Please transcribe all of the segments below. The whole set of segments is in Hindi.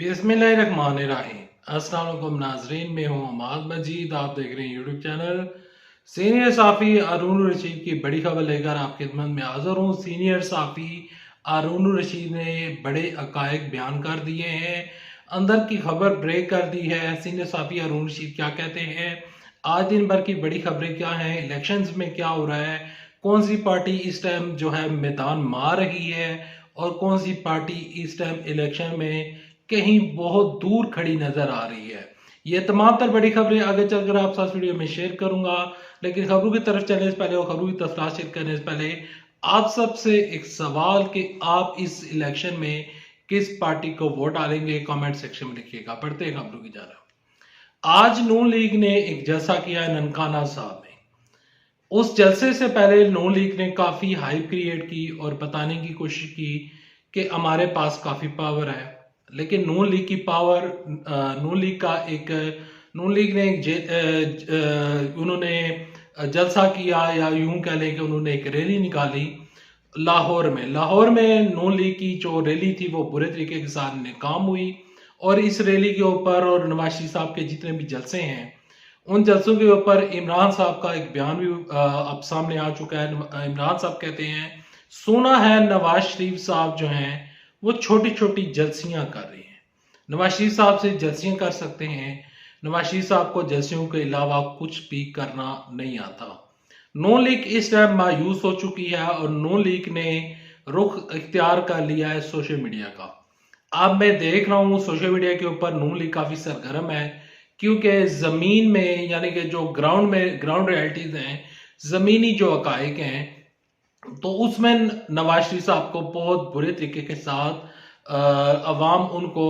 बिस्मिल्लाहिर्रहमानिर्रहीम। अस्सलाम वालेकुम नाजरीन, मैं हूं अमाद मजीद। आप देख रहे हैं यूट्यूब चैनल। सीनियर साफ़ी हारून रशीद की बड़ी खबर लेकर आपकी खिदमत में हाजिर हूं। सीनियर साफ़ी हारून रशीद ने बड़े हकायक बयान कर दिए हैं, अंदर की खबर ब्रेक कर दी है। सीनियर साफ़ी हारून रशीद क्या कहते हैं, आज दिन भर की बड़ी खबरें क्या हैं, इलेक्शंस में क्या हो रहा है, कौन सी पार्टी इस टाइम जो है मैदान मार रही है और कौन सी पार्टी इस टाइम इलेक्शन में कहीं बहुत दूर खड़ी नजर आ रही है। ये तमाम तर बड़ी खबरें आगे चलकर आप साथ वीडियो में शेयर करूंगा, लेकिन खबरों की तरफ चलने से पहले और खबरों की तफसीलात शेयर करने से पहले आप सबसे एक सवाल कि आप इस इलेक्शन में किस पार्टी को वोट डालेंगे, कमेंट सेक्शन में लिखिएगा। बढ़ते हैं खबरों की जानब। आज नून लीग ने एक जलसा किया है ननकाना साहब में। उस जलसे से पहले नून लीग ने काफी हाइप क्रिएट की और बताने की कोशिश की कि हमारे पास काफी पावर है, लेकिन नून लीग की पावर, नून लीग का एक, नून लीग ने उन्होंने जलसा किया, या यूं कह लें कि उन्होंने एक रैली निकाली लाहौर में। लाहौर में नून लीग की जो रैली थी वो बुरे तरीके के साथ नाकाम हुई, और इस रैली के ऊपर और नवाज शरीफ साहब के जितने भी जलसे हैं उन जलसों के ऊपर इमरान साहब का एक बयान भी अब सामने आ चुका है। इमरान साहब कहते हैं, सुना है नवाज शरीफ साहब जो हैं वो छोटी छोटी जलसियां कर रहे हैं। नवाज शरीफ साहब से जलसियां कर सकते हैं, नवाज शरीफ साहब को जलसियों के अलावा कुछ भी करना नहीं आता। नून लीग इस टाइम मायूस हो चुकी है और नून लीग ने रुख इख्तियार कर लिया है सोशल मीडिया का। अब मैं देख रहा हूँ सोशल मीडिया के ऊपर नून लीग काफी सरगर्म है, क्योंकि जमीन में यानी कि जो ग्राउंड में ग्राउंड रियलिटीज हैं, जमीनी जो हकायक हैं, तो उसमें नवाज शरीफ साहब को बहुत बुरे तरीके के साथ अवाम उनको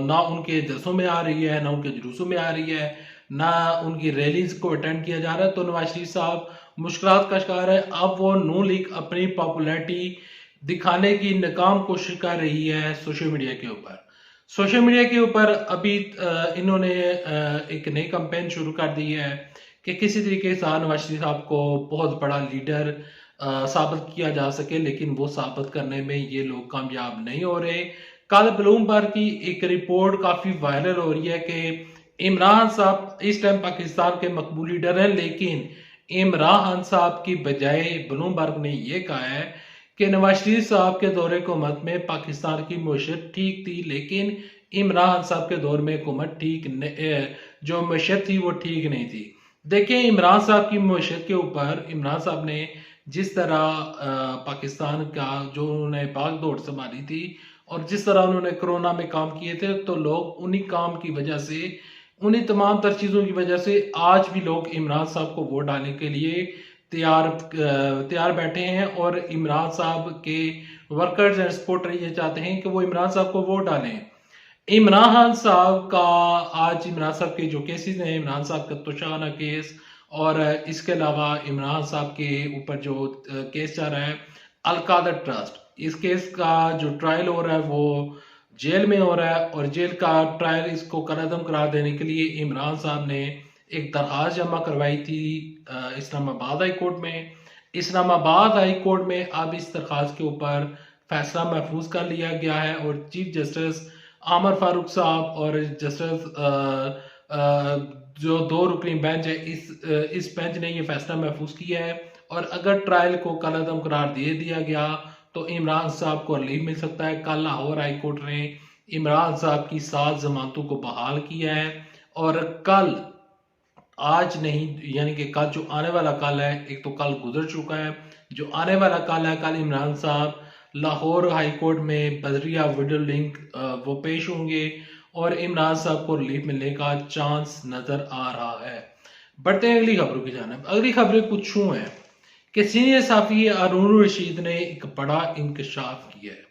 ना उनके जलसों में आ रही है, ना उनके जुलूसों में आ रही है, ना उनकी रैलीज को अटेंड किया जा रहा है। तो नवाज शरीफ साहब मुश्किलात का शिकार है। अब वो नून लीग अपनी पॉपुलैरिटी दिखाने की नाकाम कोशिश कर रही है सोशल मीडिया के ऊपर। सोशल मीडिया के ऊपर अभी इन्होंने एक नई कैंपेन शुरू कर दी है कि किसी तरीके से नवाज शरीफ साहब को बहुत बड़ा लीडर साबित किया जा सके, लेकिन वो साबित करने में ये लोग कामयाब नहीं हो रहे। कल ब्लूमबर्ग की एक रिपोर्ट काफी वायरल हो रही है कि इमरान साहब इस टाइम पाकिस्तान के मकबूल लीडर हैं, लेकिन इमरान साहब की बजाय ब्लूमबर्ग ने यह कहा है कि नवाज शरीफ साहब के दौरे हुकूमत में पाकिस्तान की मैशत ठीक थी, लेकिन इमरान साहब के दौर में हुकूमत जो मैशत थी वो ठीक नहीं थी। देखिए, इमरान साहब की मैशत के ऊपर इमरान साहब ने जिस तरह पाकिस्तान का जो उन्होंने भाग दौड़ संभाली थी और जिस तरह उन्होंने कोरोना में काम किए थे, तो लोग उन्हीं काम की वजह से, उन्हीं तमाम तर चीज़ों की वजह से आज भी लोग इमरान साहब को वोट डालने के लिए तैयार बैठे हैं। और इमरान साहब के वर्कर्स एंड सपोर्टर ये चाहते हैं कि वो इमरान साहब को वोट डालें। इमरान साहब का आज इमरान साहब के जो केसेस हैं, इमरान साहब का तोशाना केस और इसके अलावा इमरान साहब के ऊपर जो केस चल रहा है अलकादर ट्रस्ट, इस केस का जो ट्रायल हो रहा है वो जेल में हो रहा है, और जेल का ट्रायल इसको कलअदम करार देने के लिए इमरान साहब ने एक दरखास्त जमा करवाई थी इस्लामाबाद हाई कोर्ट में। इस्लामाबाद हाई कोर्ट में अब इस दरखास्त के ऊपर फैसला महफूज कर लिया गया है, और चीफ जस्टिस आमर फारूक साहब और जस्टिस जो दो रुकनी बेंच है, इस बेंच ने ये फैसला महफूज किया है। और अगर ट्रायल को कलअदम करार दे दिया गया तो इमरान साहब को रिलीफ मिल सकता है। कल लाहौर हाई कोर्ट ने इमरान साहब की 7 जमानतों को बहाल किया है, और कल, आज नहीं यानी कि कल जो आने वाला कल है, एक तो कल गुजर चुका है, जो आने वाला कल है, कल इमरान साहब लाहौर हाई कोर्ट में बजरिया वीडियो लिंक वो पेश होंगे और इमरान साहब को रिलीफ मिलने का चांस नजर आ रहा है। बढ़ते हैं अगली खबरों की जानिब। अगली खबरें कुछ यूं हैं कि सीनियर साफी हारून रशीद ने एक बड़ा इंकशाफ किया है।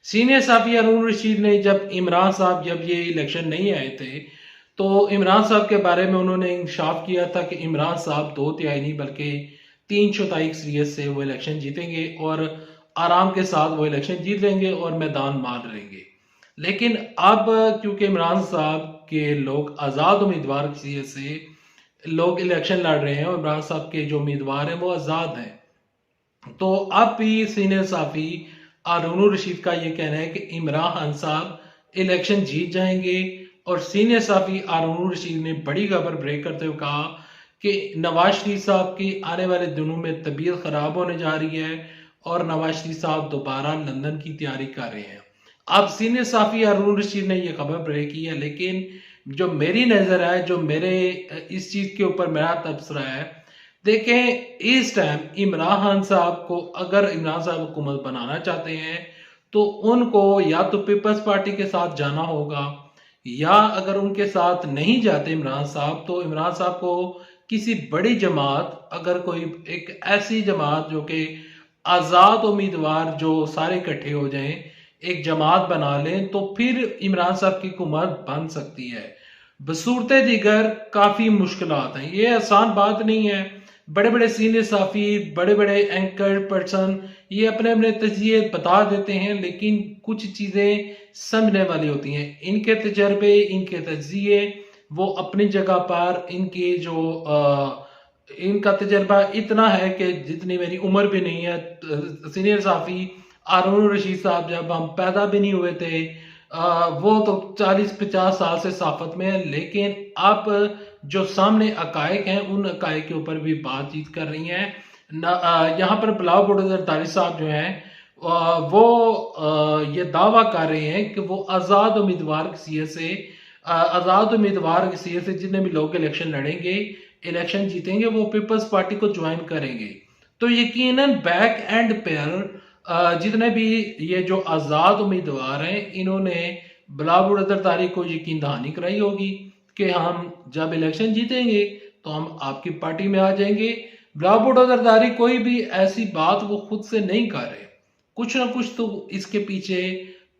सीनियर साफी हारून रशीद ने, जब इमरान साहब जब ये इलेक्शन नहीं आए थे, तो इमरान साहब के बारे में उन्होंने इंकशाफ किया था कि इमरान साहब 2 तिहाई नहीं बल्कि 3/4 अक्सरियत से वो इलेक्शन जीतेंगे और आराम के साथ वो इलेक्शन जीत लेंगे और मैदान मार लेंगे। लेकिन अब क्योंकि इमरान साहब के लोग आज़ाद उम्मीदवार की हैसियत से लोग इलेक्शन लड़ रहे हैं और इमरान साहब के जो उम्मीदवार हैं वो आज़ाद हैं, तो अब भी सीनियर साफी हारून रशीद का ये कहना है कि इमरान साहब इलेक्शन जीत जाएंगे। और सीनियर साफी हारून रशीद ने बड़ी खबर ब्रेक करते हुए कहा कि नवाज शरीफ साहब की आने वाले दिनों में तबीयत खराब होने जा रही है और नवाज शरीफ साहब दोबारा लंदन की तैयारी कर रहे हैं। अब सीनियर साफी हारून रशीद ने यह खबर ब्रेक की है, लेकिन जो मेरी नजर है, जो मेरे इस चीज के ऊपर मेरा तबसरा है, देखें इस टाइम इमरान खान साहब को, अगर इमरान साहब हुकूमत बनाना चाहते हैं तो उनको या तो पीपल्स पार्टी के साथ जाना होगा, या अगर उनके साथ नहीं जाते इमरान साहब तो इमरान साहब को किसी बड़ी जमात, अगर कोई एक ऐसी जमात जो कि आजाद उम्मीदवार जो सारे इकट्ठे हो जाएं, एक जमात बना लें, तो फिर इमरान साहब की हुकूमत बन सकती है। बसूरत दीगर काफी मुश्किलात हैं, ये आसान बात नहीं है। बड़े बड़े सीनियर साफी, बड़े बड़े एंकर पर्सन ये अपने अपने तजिए बता देते हैं, लेकिन कुछ चीजें समझने वाली होती हैं। इनके तजर्बे, इनके तजिए वो अपनी जगह पर, इनके जो इनका तजर्बा इतना है कि जितनी मेरी उम्र भी नहीं है। सीनियर साफी हारून रशीद साहब जब हम पैदा भी नहीं हुए थे, वो तो 40-50 साल से साफत में है, लेकिन आप जो सामने अकायक हैं उन अकायक के ऊपर भी बातचीत कर रही हैं। यहाँ पर बिलावल भुट्टो जरदारी साहब जो हैं वो ये दावा कर रहे हैं कि वो आजाद उम्मीदवार की हैसियत से, आजाद उम्मीदवार की हैसियत से जितने भी लोग इलेक्शन लड़ेंगे, इलेक्शन जीतेंगे, वो पीपल्स पार्टी को ज्वाइन करेंगे। तो यकीनन बैक एंड पर जितने भी ये जो आजाद उम्मीदवार हैं, इन्होंने बिलावल भुट्टो जरदारी को यकीन दहानी कराई होगी कि हम जब इलेक्शन जीतेंगे तो हम आपकी पार्टी में आ जाएंगे। बिलावल भुट्टो जरदारी कोई भी ऐसी बात वो खुद से नहीं कर रहे, कुछ ना कुछ तो इसके पीछे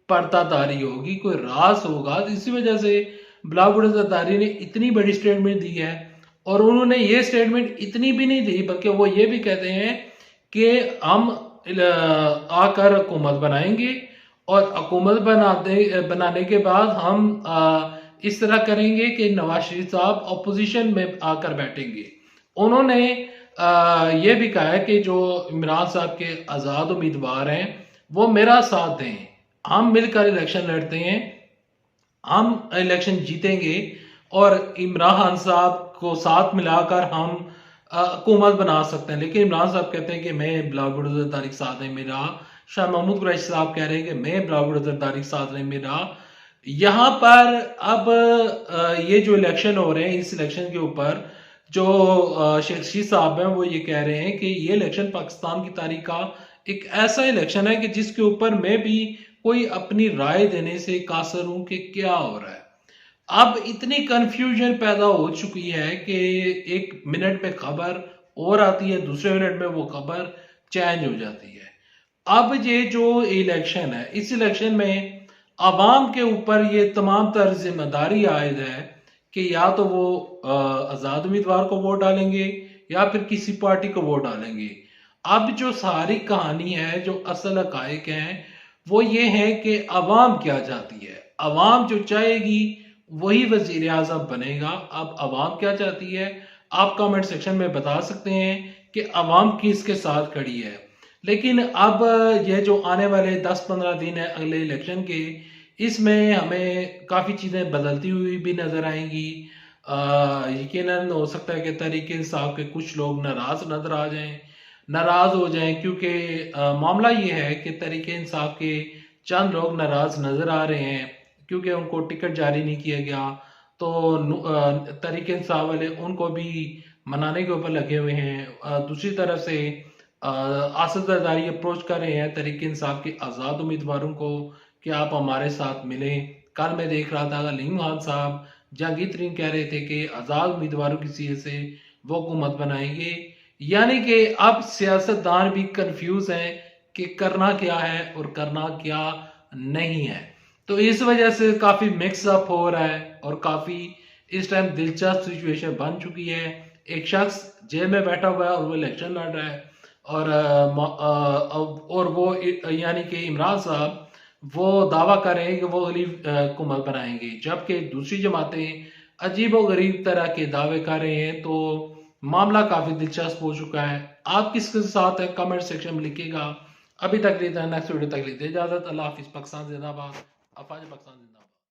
पर्दादारी होगी, कोई राज होगा। इसी वजह से बिलावल भुट्टो जरदारी ने इतनी बड़ी स्टेटमेंट दी है। और उन्होंने ये स्टेटमेंट इतनी भी नहीं दी, बल्कि वो ये भी कहते हैं कि हम आकर हुकूमत बनाएंगे और हुकूमत बनाने के बाद हम इस तरह करेंगे कि नवाज शरीफ साहब अपोजिशन में आकर बैठेंगे। उन्होंने ये भी कहा है कि जो इमरान साहब के आज़ाद उम्मीदवार हैं वो मेरा साथ दें, हम मिलकर इलेक्शन लड़ते हैं, हम इलेक्शन जीतेंगे और इमरान खान साहब को साथ मिलाकर हम हुकूमत बना सकते हैं। लेकिन इमरान साहब कहते हैं कि मैं बिलावल भुट्टो जरदारी के साथ नहीं मेरा। शाह महमूद कुरैशी साहब कह रहे हैं कि मैं बिलावल भुट्टो जरदारी के साथ नहीं मेरा। यहाँ पर अब ये जो इलेक्शन हो रहे हैं, इस इलेक्शन के ऊपर जो शेख रशीद साहब हैं वो ये कह रहे हैं कि ये इलेक्शन पाकिस्तान की तारीख का एक ऐसा इलेक्शन है कि जिसके ऊपर मैं भी कोई अपनी राय देने से कासर हूं कि क्या हो रहा है। अब इतनी कंफ्यूजन पैदा हो चुकी है कि एक मिनट में खबर और आती है, दूसरे मिनट में वो खबर चेंज हो जाती है। अब ये जो इलेक्शन है, इस इलेक्शन में आवाम के ऊपर ये तमाम तर जिम्मेदारी आयद है कि या तो वो आजाद उम्मीदवार को वोट डालेंगे या फिर किसी पार्टी को वोट डालेंगे। अब जो सारी कहानी है, जो असल हकायक हैं, वो ये है कि अवाम क्या चाहती है। अवाम जो चाहेगी वही वजीर आजम बनेगा। अब अवाम क्या चाहती है आप कमेंट सेक्शन में बता सकते हैं कि अवाम किसके साथ खड़ी है। लेकिन अब ये जो आने वाले 10-15 दिन है अगले इलेक्शन के, इसमें हमें काफ़ी चीज़ें बदलती हुई भी नज़र आएंगी। यकीनन हो सकता है कि तहरीक इंसाफ के कुछ लोग नाराज़ नज़र आ जाएं, नाराज़ हो जाएं, क्योंकि मामला ये है कि तहरीक इंसाफ के चंद लोग नाराज़ नज़र आ रहे हैं क्योंकि उनको टिकट जारी नहीं किया गया। तो तहरीक इंसाफ वाले उनको भी मनाने के ऊपर लगे हुए हैं। दूसरी तरफ से आसद जरदारी अप्रोच कर रहे हैं तहरीक इंसाफ के आज़ाद उम्मीदवारों को कि आप हमारे साथ मिलें। कल मैं देख रहा था अलीम खान साहब, जहांगीर तरीन कह रहे थे कि आज़ाद उम्मीदवारों की सीट से वो हुकूमत बनाएंगे। यानी कि अब सियासतदान भी कंफ्यूज हैं कि करना क्या है और करना क्या नहीं है। तो इस वजह से काफ़ी मिक्स अप हो रहा है और काफ़ी इस टाइम दिलचस्प सिचुएशन बन चुकी है। एक शख्स जेल में बैठा हुआ है और वो इलेक्शन लड़ रहा है, और वो यानी कि इमरान साहब वो दावा कर रहे हैं कि वो अगली हुकूमत बनाएंगे, जबकि दूसरी जमातें अजीब व गरीब तरह के दावे कर रहे हैं। तो मामला काफी दिलचस्प हो चुका है। आप किसके साथ है कमेंट सेक्शन में लिखिएगा। अभी तक लेते हैं, नेक्स्ट वीडियो तक लेते इजाजत। अल्लाह हाफिज। पाकिस्तान जिंदाबाद। अफवाज पाकिस्तान जिंदाबाद।